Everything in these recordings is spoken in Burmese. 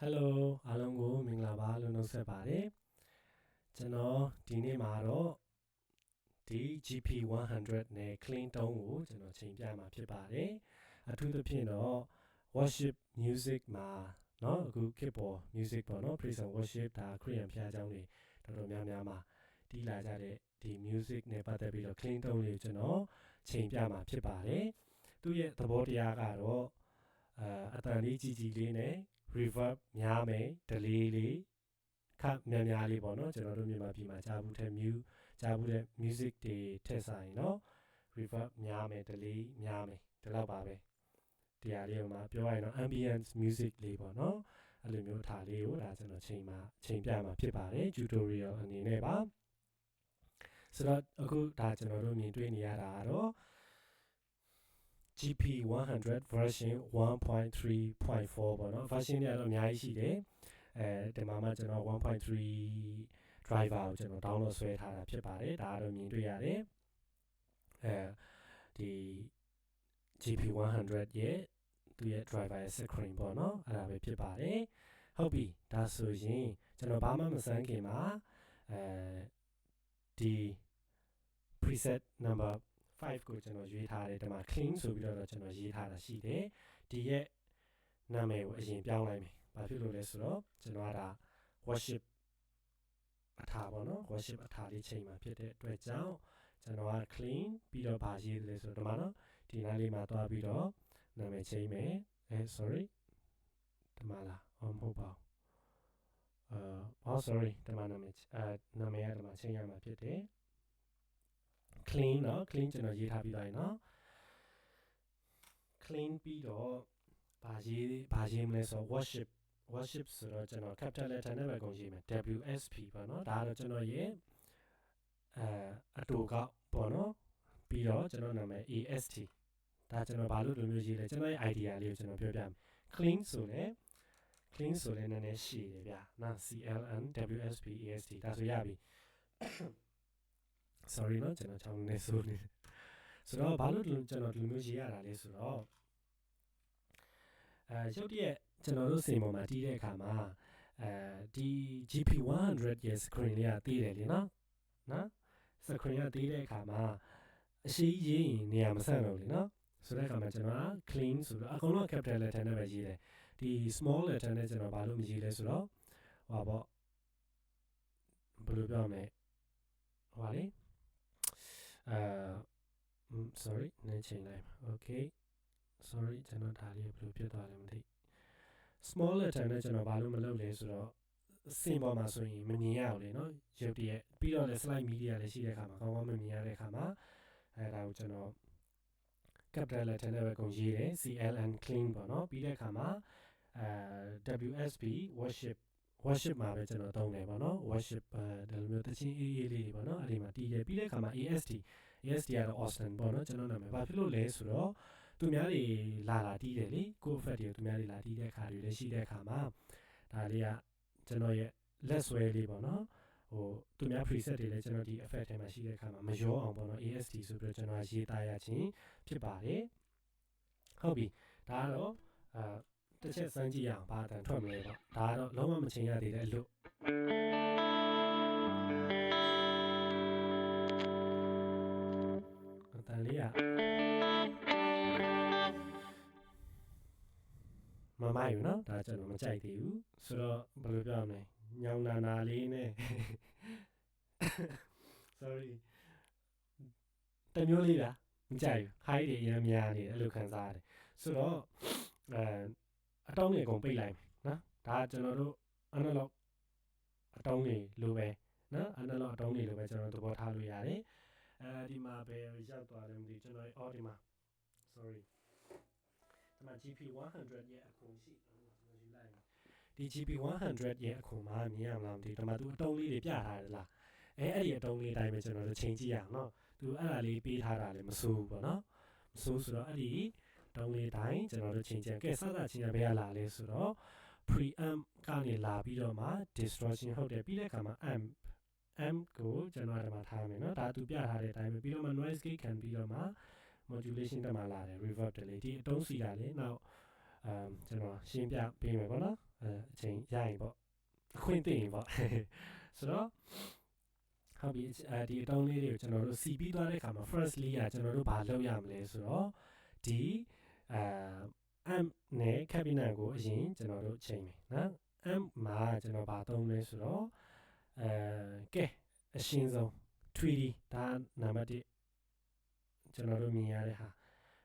Hello အားလုံးကိုမင်္ဂလာပါလို့နှုတ်ဆက်ပါတယ်ကျွန်တော်ဒီနေ့မှာတော့ဒီ GP100 နဲ့ clean tone ကိုကျွန်တော်ချိန်ပြမှာဖြစ်ပါတယ်အထူးသဖြင့်တော့ worship music မှာเนาะအခုခေတ်ပေါ် music ပေါ့เนาะ praise and worship ဒါခရစ်ယာန်ဘုရားကျောင်းတွေတော်တော်များများမှာတီးလာကြတဲ့ဒီ music နဲ့ပတ်သက်ပြီးတော့ clean tone လေးကိုကျွန်တော်ချိန်ပြမှာဖြစ်ပါတယ်သူ့ရဲ့သဘောတရားကတော့အတန်လေးကြီးကြီးလေးနဲ့ reverb များမယ် delay လေးခပ်များများလေးပေါ့နော်ကျွန်တော်တို့မြန်မာပြည်မှာကြားဘူးတဲ့ music တွေထည့်ဆိုင်เนาะ reverb များမယ် delay များမယ်ဒီလောက်ပါပဲတရားလေးမှာပြောရရင်တော့ ambient music လေးပေါ့နော်အဲ့လိုမျိုးထားလေးကိုဒါကျွန်တော်ချိန်ပြမှာဖြစ်ပါတယ် tutorial အနေနဲ့ပါဆိုတော့အခုဒါကျွန်တော်တို့မြင်တွေ့နေရတာကတော့GP100 version 1.3.4 ပေါ့နော် version တွေကတော့အများကြီးရှိတယ်ဒီမှာမှကျွန်တော် 1.3 driver ကိုကျွန်တော် download ဆွဲထားတာဖြစ်ပါတယ်ဒါကတော့မြင်တွေ့ရတယ်ဒီ GP100 ရဲ့သူရဲ့ driver ရဲ့ screen ပေါ့နော်အဲ့ဒါပဲဖြစ်ပါတယ်ဟုတ်ပြီဒါဆိုရင်ကျွန်တော်ဘာမှမစမ်းခင်မှာဒီ preset number 5ကိုကျွန်တော်ရွေးထားတယ်ဒီမှာ clean ဆိုပြီးတော့ကျွန်တော်ရေးထားတာရှိတယ်ဒီရဲ့နာမည်ကိုအရင်ပြောင်းလိုက်မယ်ဘာဖြစ်လို့လဲဆိုတော့ကျွန်တော်ကဒါ worship အထာပေါ့နော် worship အထာလေးချိန်မှာဖြစ်တဲ့အတွက်ကြောင့်ကျွန်တော်က clean ပြီးတော့ဗာရေးလဲဆိုတော့ဒီမှာနော်ဒီနားလေးမှာတွားပြီးတော့နာမည်ချိန်မယ်sorry ဒီမှာလားမဟုတ်ပါဘူးsorry ဒီမှာနာမည်နာမည်ကဒီမှာချိန်ရမှာဖြစ်တယ်clean เนาะ clean ကျွန်တော်ရေးထားပြီးသားเนาะ clean ပြီးတော့ဘာရေးမလဲဆိုတော့ worship ဆိုတော့ကျွန်တော် capital letter နဲ့ပဲကုန်ရေးမယ် WSP ပေါ့เนาะဒါကတော့ကျွန်တော်ရဲ့အတူကောက်ပေါ့เนาะပြီးတော့ကျွန်တော်နာမည် AST ဒါကျွန်တော်ဘာလို့လိုမျိုးရေးလဲကျွန်တော်ရဲ့ idea လေးကိုကျွန်တော်ပြောပြမယ် clean ဆိုလဲနည်းနည်းရှည်တယ်ဗျာနော် CLN WSP AST ဒါဆိုရပြီ sorry เนาะကျွန်တော်ချောင်းနေဆိုနေဆိုတော့ဘာလို့ကျွန်တော်ဒီမျိုးရေးရတာလဲဆိုတော့ရုပ်တရက်ကျွန်တော်တို့စင်ပေါ်မှာတီးတဲ့အခါမှာဒီ GP100 ရဲ့ screen လေးကတီးတယ်လေနော် screen ကတီးတဲ့အခါမှာအရှိရေးရင်နေရာမဆန့်တော့လေနော်ဆိုတဲ့အခါမှာကျွန်တော် clean ဆိုတော့အကုန်လုံး capital letter နဲ့ပဲရေးတယ်ဒီ small letter နဲ့ကျွန်တော်ဘာလို့မရေးလဲဆိုတော့ဟောပေါ့ဘယ်လိုပြောမလဲဟောလေ sorry နည်းချိန်လိုက် okay sorry ကျွန်တော်ဒါလေးဘယ်လိုဖြစ်သွားလဲမသိ small letter နဲ့ကျွန်တော်ဘာလို့မလုပ်လဲဆိုတော့စင်ပေါ်မှာဆိုရင်မမြင်ရဘူးလေနော်ရုပ်တရက်ပြီးတော့လည်း slide media လည်းရှိတဲ့အခါမှာကောင်းကောင်းမမြင်ရတဲ့အခါမှာဒါကိုကျွန်တော် capital letter နဲ့ပဲကုန်ရေးတယ် CLN clean ပေါ့နော်ပြီးတဲ့အခါမှာWSP worship မှာပဲကျွန်တော်သုံးတယ်ပေါ့နော် worship ဒီလိုမျိုးတချင်းအေးအေးလေးတွေပေါ့နော်အဲ့ဒီမှာတီးတယ်ပြီးတဲ့အခါမှာ AST ကတော့ Austin ပေါ့နော်ကျွန်တော်နာမည်ဘာဖြစ်လို့လဲဆိုတော့သူများတွေလာတီးတယ်လေကို effect တွေသူများတွေလာတီးတဲ့အခါတွေလည်းရှိတဲ့အခါမှာဒါလေးကကျွန်တော်ရဲ့လက်ဆွဲလေးပေါ့နော်ဟိုသူများ preset တွေလည်းကျွန်တော်ဒီ effect ထဲမှာရှိတဲ့အခါမှာမရောအောင်ပေါ့နော် AST ဆိုပြီးတော့ကျွန်တော်ရေးသားရခြင်းဖြစ်ပါတယ်ဟုတ်ပြီဒါကတော့တစ်ချက်စမ်းကြည့်ရအောင်ဘာအတန်ထွက်မလဲပေါ့ဒါကတော့လုံးဝမချိန်ရသေးတဲ့အလို့အတန်လေးကမမိုက်ဘူးเนาะဒါကျွန်တော်မကြိုက်သေးဘူးဆိုတော့ဘယ်လိုပြောရမလဲညောင်နာလေးနဲ့ sorry တမျိုးလေးလားမကြိုက်ဘူး high တွေအများများနေအဲ့လိုခံစားရတယ်ဆိုတော့အတောင်းတွေအကုန်ပိတ်လိုက်မယ်နော်ဒါကျွန်တော်တို့ analog အတောင်းတွေလိုပဲနော် analog အတောင်းတွေလိုပဲကျွန်တော်သဘောထားလို့ရတယ်ဒီမှာပဲရောက်သွားတယ်မသိကျွန်တော်ဒီမှာ sorry ဒီမှာ GP100 ရဲ့အခုရှိကျွန်တော်ယူလိုက်မယ်ဒီ GP100 ရဲ့အခုမှာမြင်ရမလားမသိဒီမှာသူအတုံးလေးတွေပြထားတယ်လားအဲ့ဒီအတုံးလေးအတိုင်းပဲကျွန်တော်တို့ချိန်ကြည့်ရအောင်เนาะသူအဲ့ဒါလေးပေးထားတာလည်းမစိုးဘူးပေါ့နော်မစိုးဆိုတော့အဲ့ဒီတုံးလေးတိုင်းကျွန်တော်တို့ချိန်ကြည့်ကဲစသချင်းဘယ်ကလာလဲဆိုတော့ preamp ကနေလာပြီးတော့မှ distortion ဟုတ်တယ်ပြီးတဲ့အခါမှာ amp ကိုကျွန်တော်ဒီမှာထားမယ်เนาะဒါသူပြထားတဲ့အတိုင်းပဲပြီးတော့မှ noise gate ခံပြီးတော့မှ modulation တက်မှာလာတယ် reverb delay ဒီအတုံးစီတာလေနောက်ကျွန်တော်ရှင်းပြပေးမယ်ပေါ့နော် အချိန်ရရင်ပေါ့အခွင့်သိရင်ပေါ့ဆိုတော့ဟုတ်ပြီဒီအတုံးလေးတွေကိုကျွန်တော်တို့စီပြီးသွားတဲ့အခါမှာ firstly ကကျွန်တော်တို့ဘာလုပ်ရမလဲဆိုတော့ဒီamp နဲ့ cabinet ကိုအရင်ကျွန်တော်တို့ချိန်မယ်နော် amp မှာကျွန်တော်ဘာသုံးလဲဆိုတော့ကဲအရှင်းဆုံး 3D ဒါနံပါတ်1ကျွန်တော်တို့မြင်ရတဲ့ဟာ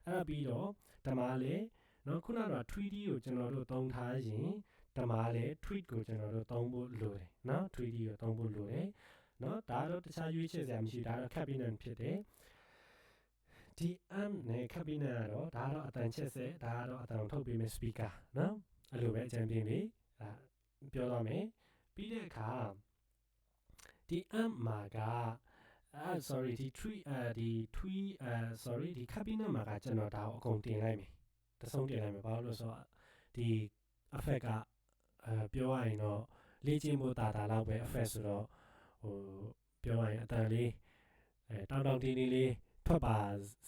အဲ့ဒါပြီးတော့ဓမ္မလေးနော်ခုနက 3D ကိုကျွန်တော်တို့သုံးထားရင်ဓမ္မလေး tweet ကိုကျွန်တော်တို့သုံးဖို့လိုတယ်နော် 3D ကိုသုံးဖို့လိုတယ်နော်ဒါတော့တခြားရွေးချယ်စရာမရှိဒါတော့ cabinet ဖြစ်တယ်ဒီ amp နဲ့ cabinet ကတော့ဒါတော့အတန်ချက်စဲဒါကတော့အတန်ထုတ်ပေးမယ့် speaker နော်အဲ့လိုပဲအကြံပေးလေးပြောတော့မယ်ပြီးတဲ့အခါဒီ amp မှာကsorry ဒီ sorry ဒီ cabinet မှာကကျွန်တော်ဒါကိုအကုန်တင်လိုက်မယ်တဆုံးတင်လိုက်မယ်ဘာလို့လဲဆိုတော့ဒီ effect ကပြောရရင်တော့လေ့ကျင့်ဖို့တာလောက်ပဲ effect ဆိုတော့ဟိုပြောရရင်အတန်လေးတောင်းတင်းလေးထွက်ပါ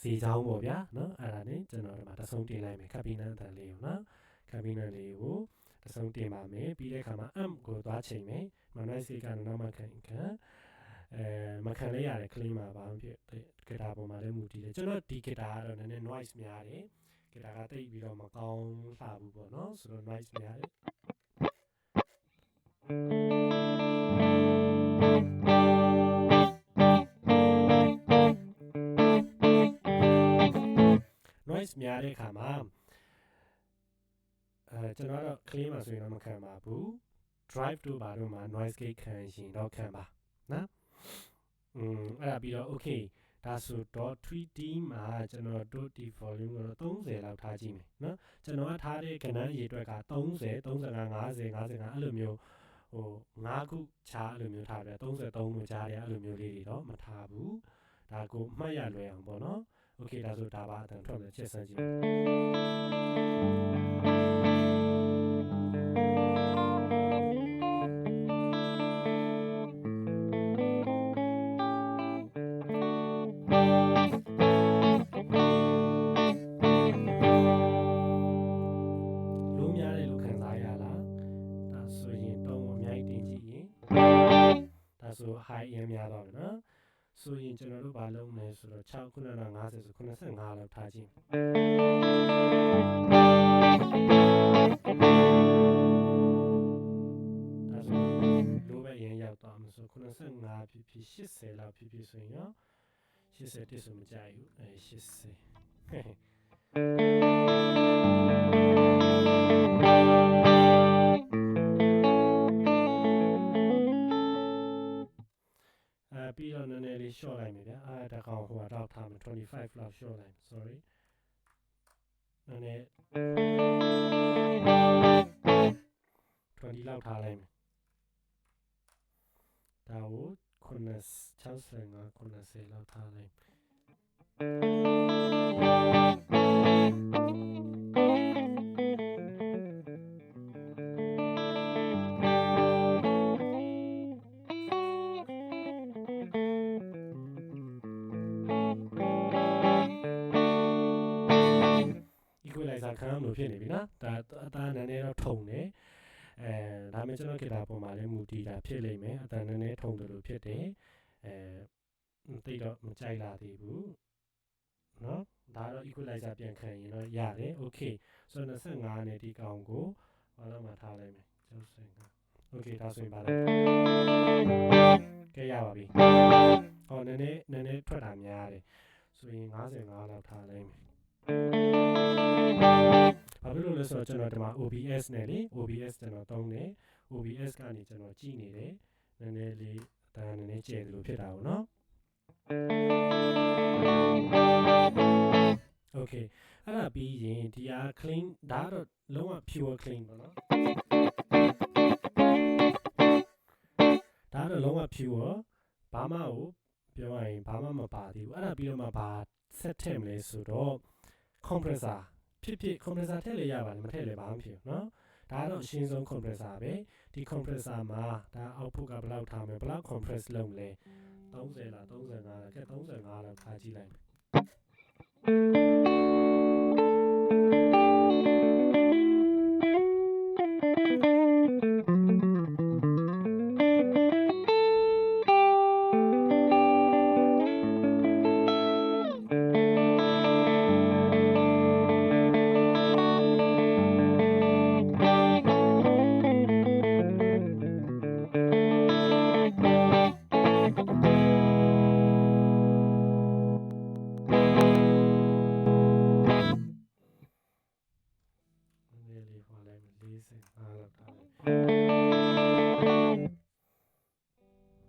စီချောင်းပေါ့ဗျာနော်အဲ့ဒါနဲ့ကျွန်တော်ဒီမှာတဆုံးတင်လိုက်မယ် cabinet အတန်လေးကိုနော် cabinet လေးကိုတဆုံးတင်ပါမယ်ပြီးတဲ့အခါမှာ amp ကိုသွားချိန်မယ် noise ကတော့မခံမခံလေးရတယ် clean မှာဘာမှဖြစ်ဂီတာပေါ်မှာလည်းမူတည်တယ်ကျွန်တော်ဒီဂီတာကတော့နည်းနည်း noise များတယ်ဂီတာကတိတ်ပြီးတော့မကောင်းလှဘူးပေါ့နော်ဆိုတော့ noise များတယ်noise များတဲ့အခါမှာကျွန်တော်တော့ clean မှာဆိုရင်တော့မခံပါဘူး drive တို့ဘာတို့မှာ noise gate ခံရင်တော့ခံပါနော်အဲ့ဒါပြီးတော့ okay ဒါဆိုတော့ 3D မှာကျွန်တော်တို့ဒီ volume ကိုတော့30လောက်ထားကြည့်မယ်နော်ကျွန်တော်ကထားတဲ့ကဏ္ဍအရေအတွက်က30 35 50 55အဲ့လိုမျိုးဟို5ခုချားအဲ့လိုမျိုးထားတယ်33လို့ကြားတယ်အဲ့လိုမျိုးလေးတွေတော့မထားဘူးဒါကိုမှတ်ရလွယ်အောင်ပေါ့နော် okay ဒါဆိုဒါပါအတန်ထွက်မယ်ချက်စမ်းကြည့်ဆို high အများတော့မယ်နော်ဆိုရင်ကျွန်တော်တို့ဘာလုပ်မလဲဆိုတော့6ခုနက50ဆို85လောက်ထားကြည့်ဒါဆိုလိုပဲရင်ရောက်သွားမှာဆို85ဖြစ်ဖြစ်80လောက်ဖြစ်ဖြစ်ဆိုရင်ရော80တိဆိုမကြိုက်ဘူး80ပြီးတော့နည်းနည်းလေး short လိုက်မယ်ဗျာဒါကောင်ဟိုတော့ထားမယ်25လောက် short လိုက် sorry နည်းနည်း20လောက်ထားလိုက်မယ်ဒါကို65 90လောက်ထားလိုက်ခံလို့ဖြစ်နေပြီနော်ဒါအသားနည်းနည်းတော့ထုံတယ်ဒါမှကျွန်တော်ဂီတာပေါ်မှာလည်းမူတည်တာဖြစ်လိမ့်မယ်အတန်နည်းနည်းထုံတယ်လို့ဖြစ်တယ်တိတ်တော့မကြိုက်လာသေးဘူးနော်ဒါတော့ equalizer ပြန်ခံရင်တော့ရတယ် okay ဆိုတော့25နဲ့ဒီကောင်ကိုဘာလို့မှထားလိုက်မယ်65 okay ဒါဆိုရင်ပါလားကဲရပါပြီဟောနည်းနည်းထွက်တာများတယ်ဆိုရင်55လောက်ထားလိုက်မယ်ဘာဖြစ်လို့လဲဆိုတော့ကျွန်တော်ဒီမှာ OBS နဲ့လေ OBS ကျွန်တော်သုံးတယ် OBS ကနေကျွန်တော်ကြည့်နေတယ်နည်းနည်းလေးအတန်းနည်းနည်းကျယ်တယ်လို့ဖြစ်တာပေါ့နော် Okay အဲ့ဒါပြီးရင်ဒီဟာ clean ဒါတော့လုံးဝ pure clean ပေါ့နော်ဒါတော့လုံးဝ pure ဘာမှကိုပြောရရင်ဘာမှမပါသေးဘူးအဲ့ဒါပြီးတော့မှဘာ set ထည့်မလဲဆိုတော့ compressor ဖြစ်ဖြစ် compressor ထည့်လေရပါတယ်မထည့်လေဘာမှမဖြစ်ဘူးเนาะဒါကတော့အရှင်းဆုံး compressor ပဲဒီ compressor မှာဒါ output ကဘယ်လောက်ထားမလဲဘယ်လောက် compress လုပ်မလဲ30လား35လားကဲ35လောက်ထားကြည့်လိုက်မယ်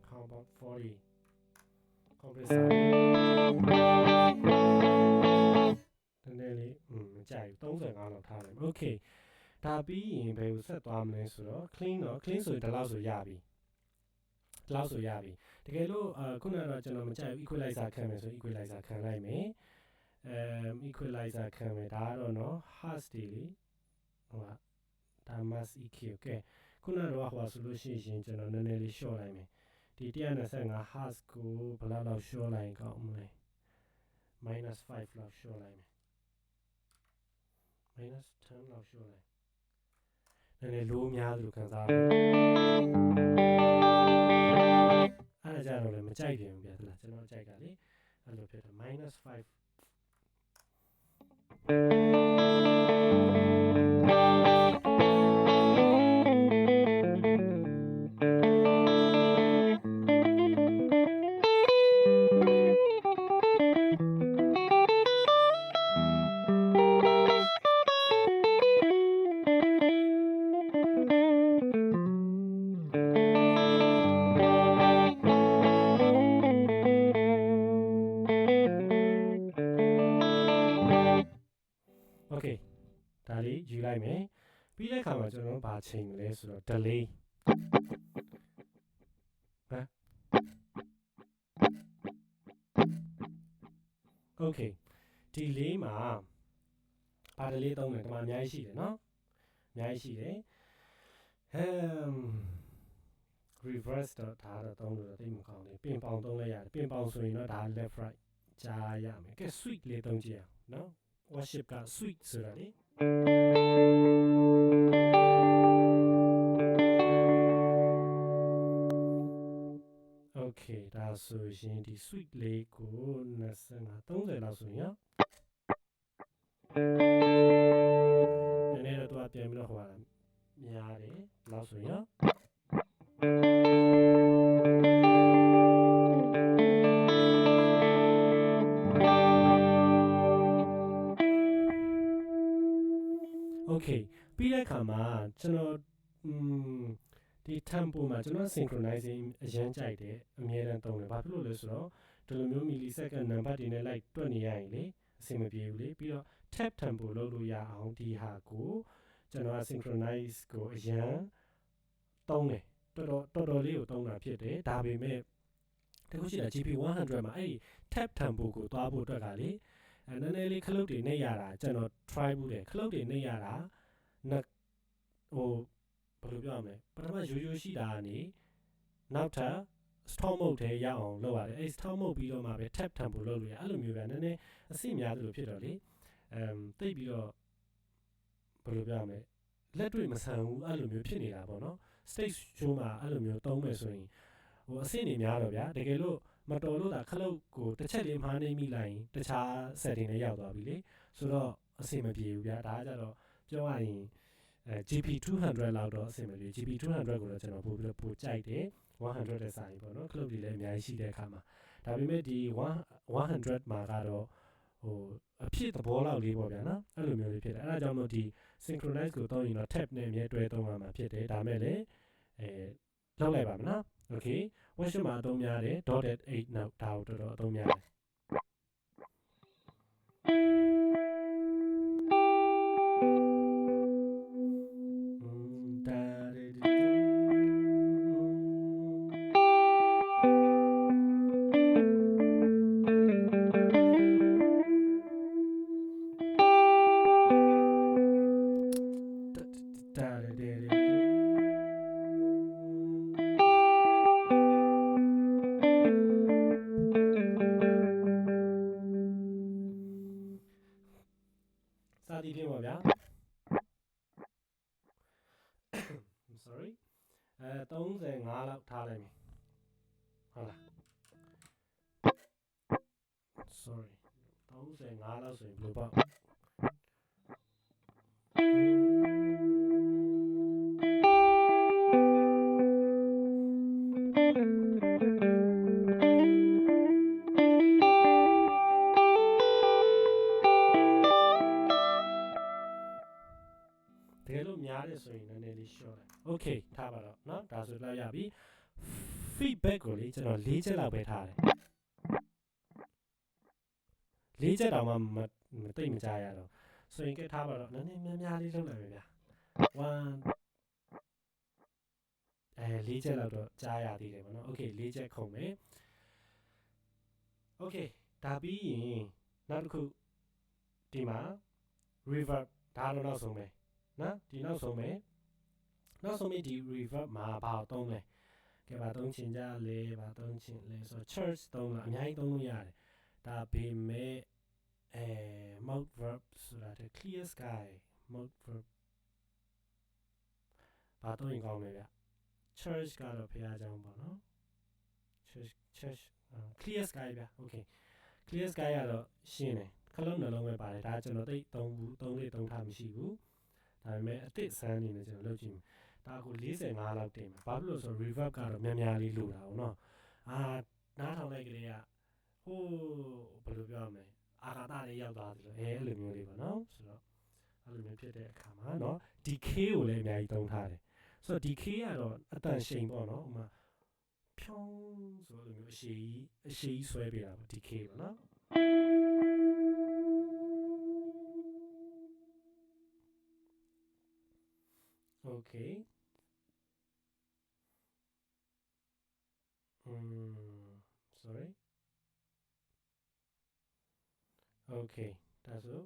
How about 40 compressor နည်းနည်းလေးမကြိုက်ဘူး35လောက်ထားတယ် okay ဒါပြီးရင်ဘယ်ကိုဆက်သွားမလဲဆိုတော့ clean တော့ clean ဆိုရင်ဒီလောက်ဆိုရပြီတကယ်လို့ခုနကတော့ကျွန်တော်မကြိုက်ဘူး equalizer ခံမယ်ဆို equalizer ခံလိုက်မယ်equalizer ခံမယ်ဒါကတော့เนาะ harsh တွေလေဟိုဒါ mass EQ ကဲခုနကတော့ဟိုဆိုလို့ရှိရင်ကျွန်တော်နည်းနည်းလေး short လိုက်မယ်ဒီ125 hertz ကိုဘယ်လောက် short လိုက်ရင်ကောင်းမလဲ -5 လောက် short လိုက်မယ် -10 လောက် short လိုက်နည်းနည်းလိုးများသလိုခံစားရတယ်အဲ့ဒါကြတော့လည်းမကြိုက်ပြန်ဘူးဗျာသလားကျွန်တော်ကြိုက်ကလေအဲ့လိုဖြစ်တယ် -5ဒါလေးယူလိုက်မယ်ပြီးတဲ့အခါမှာကျွန်တော်ဘာချိန်မလဲဆိုတော့ delay okay delay မှာဘာ delay သုံးလဲဒီမှာအများကြီးရှိတယ်เนาะအများကြီးရှိတယ်reverse တော့ဒါတော့သုံးလို့တော့သိမကောင်းဘူးပင်ပေါင်သုံးလိုက်ရတယ်ပင်ပေါင်ဆိုရင်တော့ဒါ left right ကြားရမယ်ကဲ switch လေးသုံးကြည့်အောင်เนาะ worship က switch ဆိုတာလေOkay ဒါဆိုရင်ဒီ switch လေးကို25 30လောက်ဆိုရင်နည်းနည်းတော့ပြန်ပြီးတော့ဟိုများတယ်လောက်ဆိုရင်Okay ပြီးတဲ့အခါမှာကျွန်တော်ဒီ tempo မှာကျွန်တော် synchronizing အရင်ကြိုက်တယ်အမြဲတမ်းသုံးတယ်ဘာဖြစ်လို့လဲဆိုတော့ဒီလိုမျိုး millisecond နံပါတ်တွေနဲ့လိုက်တွက်နေရရင်လေအဆင်မပြေဘူးလေပြီးတော့ tap tempo လုပ်လို့ရအောင်ဒီဟာကိုကျွန်တော် synchronize ကိုအရင်သုံးတယ်တော်တော်လေးကိုသုံးတာဖြစ်တယ်ဒါပေမဲ့တခုရှိတာ GP100 မှာအဲ့ဒီ tap tempo ကိုသွားဖို့အတွက်ကလေနည်းနည်းလေးခလုတ်တွေနှိပ်ရတာကျွန်တော် try ဘူးတယ်ခလုတ်တွေနှိပ်ရတာဟိုဘယ်လိုပြောရမလဲပထမရိုးရိုးရှိတာကနေနောက်ထပ် stop mode ထဲရအောင်လုပ်ရတယ်အဲ့ stop mode ပြီးတော့မှပဲ tap tempo လုပ်လို့ရအဲ့လိုမျိုးပဲနည်းနည်းအဆင့်များသလိုဖြစ်တော့လေတိတ်ပြီးတော့ဘယ်လိုပြောရမလဲလက်တွေ့မဆန်ဘူးအဲ့လိုမျိုးဖြစ်နေတာပေါ့နော် stage show မှာအဲ့လိုမျိုးသုံးမယ်ဆိုရင်ဟိုအဆင့်တွေများတော့ဗျာတကယ်လို့မတော်လို့ဒါခလုတ်ကိုတစ်ချက်လေးမှားနေမိလိုက်ရင်တခြား setting တွေရောက်သွားပြီလေဆိုတော့အဆင်မပြေဘူးဗျာဒါကကြတော့ပြောရရင်GP200 လောက်တော့အဆင်မပြေ GP200 ကိုတော့ကျွန်တော်ပို့ပြီးတော့ပို့ကြိုက်တယ်100တဲ့ဆိုင်ပေါ့နော်ခလုတ်တွေလည်းအများကြီးရှိတဲ့အခါမှာဒါပေမဲ့ဒီ100မှာကတော့ဟိုအဖြစ်သဘောလောက်လေးပေါ့ဗျာနော်အဲ့လိုမျိုးလေးဖြစ်တယ်အဲ့ဒါကြောင့်မို့ဒီ synchronize ကိုသုံးရင်တော့ tab နဲ့အမြဲတွဲသုံးရမှာဖြစ်တယ်ဒါမဲ့လည်းလောက်လိုက်ပါမနော် okay worship မှာအသုံးများတယ် .8 နောက်ဒါကိုတော်တော်အသုံးများတယ်ဒီပြင်ပါဗျာ I'm sorry 35လောက်ထားလိုက်မယ်ဟုတ်လား sorry 35လောက်ဆိုရင်ဘယ်လိုပေါ့တကယ်လို့များတယ်ဆိုရင်လည်း ည်းလေး short လိုက် okay ထားပါတော့เนาะဒါဆိုတော့ရပြီ feedback ကိုလေကျွန်တော်၄ချက်လောက်ပဲထားတယ်၄ချက်တောင်မှမသိမကြရတော့ဆိုရင်ကဲထားပါတော့နည်းနည်းများများလေးလုပ်လိုက်မယ်ဗျာ1၄ချက်လောက်တော့ကြားရသေးတယ်ပေါ့နော် okay ၄ချက်ခုံမယ် okay ဒါပြီးရင်နောက်တစ်ခုဒီမှာ reverb ဒါတော့နောက်ဆုံးပဲနော်ဒီနောက်ဆုံးဒီ reverb မှာဘာသုံးလဲကဲဘာသုံးချင်ကြလဲဘာသုံးချင်လဲဆိုတော့ church သုံးလားအများကြီးသုံးလို့ရတယ်ဒါပေမဲ့ mode verb ဆိုတာတဲ့ clear sky mode verb ဘာသုံးရင်ကောင်းလဲဗျ church ကတော့ဖရားကြောင်းပေါ့နော် church clear sky ဗျ okay clear sky ကတော့ရှင်းတယ်ခလုံးနှလုံးပဲပါတယ်ဒါကျွန်တော်သိသုံးထားမရှိဘူးဒါပေမဲ့အစ်စ်ဆန်းအနေနဲ့ကျွန်တော်လုပ်ကြည့်မယ်ဒါကို45လောက်တင်မှာဘာဖြစ်လို့ဆို reverb ကတော့များများလေးလိုတာပေါ့နော်နားထောင်လိုက်ကလေးကဟိုးဘယ်လိုပြောရမလဲအာဃာတလေးရောက်သွားတယ်လို့အဲ့လိုမျိုးလေးပေါ့နော်ဆိုတော့အဲ့လိုမျိုးဖြစ်တဲ့အခါမှာเนาะ decay ကိုလည်းအများကြီးသုံးထားတယ်ဆိုတော့ decay ကတော့အတန်ရှိန်ပေါ့နော်ဥမာဖြောင်းဆိုလိုမျိုးအရှိကြီးဆွဲပေးတာပေါ့ decay ပေါ့နော်okay sorry okay ဒါဆို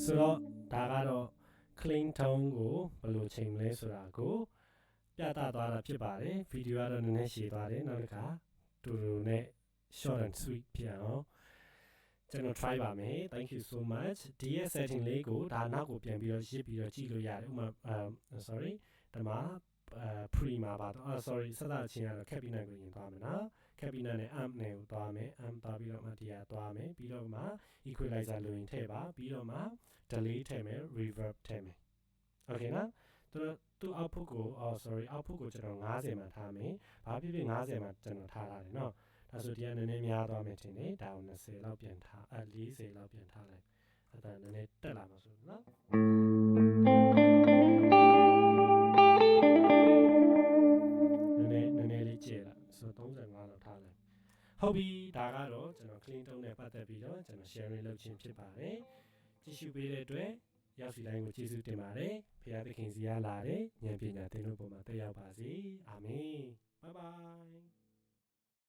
ဆိုတော့ဒါကတော့ clean tone ကိုဘယ်လိုချိန်မလဲဆိုတာကိုပြသသွားတာဖြစ်ပါတယ်ဗီဒီယိုကတော့နည်းနည်းရှည်သွားတယ်နောက်တစ်ခါတူနဲ့ short and sweet ဖြစ်အောင်ကျွန်တော် try ပါမယ် thank you so much ဒီရဲ့ setting လေးကိုဒါနောက်ကိုပြန်ပြီးတော့ရစ်ပြီးတော့ကြည့်လို့ရတယ်ဥမာsorry ဒီမှာpre မှာပါတော့ sorry စသချင်းကတော့ cabinet ကိုရင်သွားမယ်နော် cabinet နဲ့ amp နဲ့ကိုသွားမယ် amp သွားပြီးတော့မှဒီဟာသွားမယ်ပြီးတော့မှ equalizer လိုရင်ထည့်ပါပြီးတော့မှ delay ထည့်မယ် reverb ထည့်မယ် okay နော်သူ output ကို sorry output ကိုကျွန်တော်90မှာထားမယ်ဘာဖြစ်ဖြစ်90မှာကျွန်တော်ထားရတယ်နော်ဒါဆိုဒီကနည်းနည်းများသွားမယ်ထင်တယ်ဒါကို20လောက်ပြန်ထား40လောက်ပြန်ထားလိုက်အဲ့ဒါနည်းနည်းတက်လာမှာဆိုနော်နည်းနည်းလေးကျဲလာဆို35လောက်ထားလိုက်ဟုတ်ပြီဒါကတော့ကျွန်တော် clean tone နဲ့ပတ်သက်ပြီးတော့ကျွန်တော် sharing လုပ်ခြင်းဖြစ်ပါတယ်ကြည့်ရှုပေးတဲ့အတွက်ရောက်စီတိုင်းကိုကျေးဇူးတင်ပါတယ်ဖခင်သခင်စီရလာတဲ့ဉာဏ်ပညာသင်တို့ပေါ်မှာတက်ရောက်ပါစေအာမင် bye bye